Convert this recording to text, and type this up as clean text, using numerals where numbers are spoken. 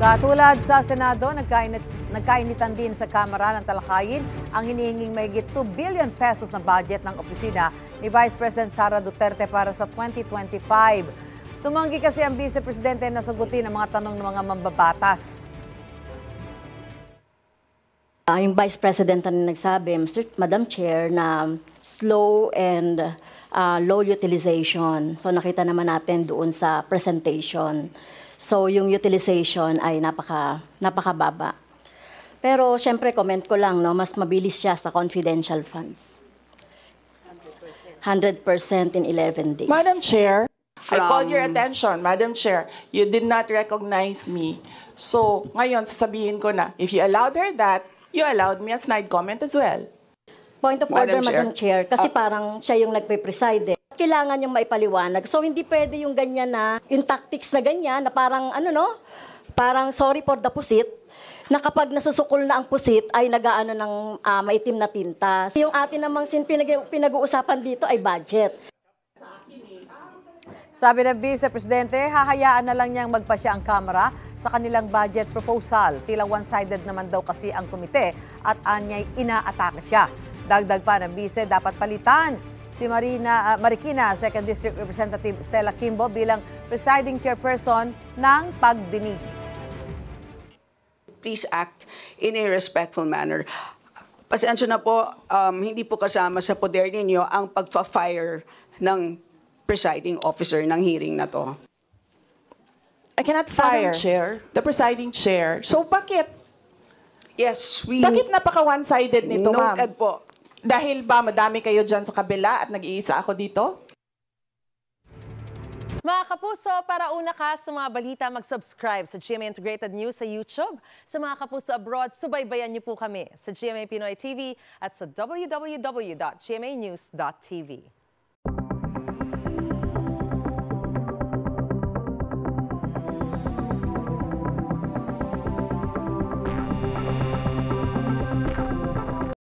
Katulad sa Senado, nagkainitan din sa Kamara ng talakayin ang hinihinging mahigit 2 billion pesos na budget ng opisina ni Vice President Sara Duterte para sa 2025. Tumanggi kasi ang Vice Presidente na sagutin ang mga tanong ng mga mambabatas. Yung Vice President na nagsabi, Madam Chair, na slow and low utilization. So nakita naman natin doon sa presentation. So yung utilization ay napakababa. Pero syempre comment ko lang, no, mas mabilis siya sa confidential funds. 100% in 11 days. Madam Chair, I called your attention, Madam Chair. You did not recognize me. So ngayon sasabihin ko na, if you allowed her that, you allowed me a snide comment as well. Point of order, Madam Chair, kasi parang siya yung nagpe-preside. Kailangan niyang maipaliwanag. So hindi pwede yung ganyan na, yung tactics na ganyan, na parang parang sorry for the pusit, na kapag nasusukol na ang pusit ay nagaano ng maitim na tinta. Yung atin namang pinag-uusapan dito ay budget. Sabi ng Vice Presidente, hahayaan na lang niyang magpasya ang Kamara sa kanilang budget proposal. Tila one-sided naman daw kasi ang komite at anya'y inaatake siya. Dagdag pa ng Vice, dapat palitan si Marikina 2nd District Representative Stella Kimbo bilang presiding chairperson ng pagdinig. Please act in a respectful manner. Pasensya na po, hindi po kasama sa poder ninyo ang pagpa-fire ng presiding officer ng hearing na to. I cannot fire the presiding chair. So bakit? Yes, Bakit napaka one-sided nito, ma'am? noted po. Dahil ba madami kayo dyan sa kabila at nag-iisa ako dito? Mga kapuso, para una ka sa mga balita, mag-subscribe sa GMA Integrated News sa YouTube. Sa mga kapuso abroad, subaybayan niyo po kami sa GMA Pinoy TV at sa www.gmanews.tv.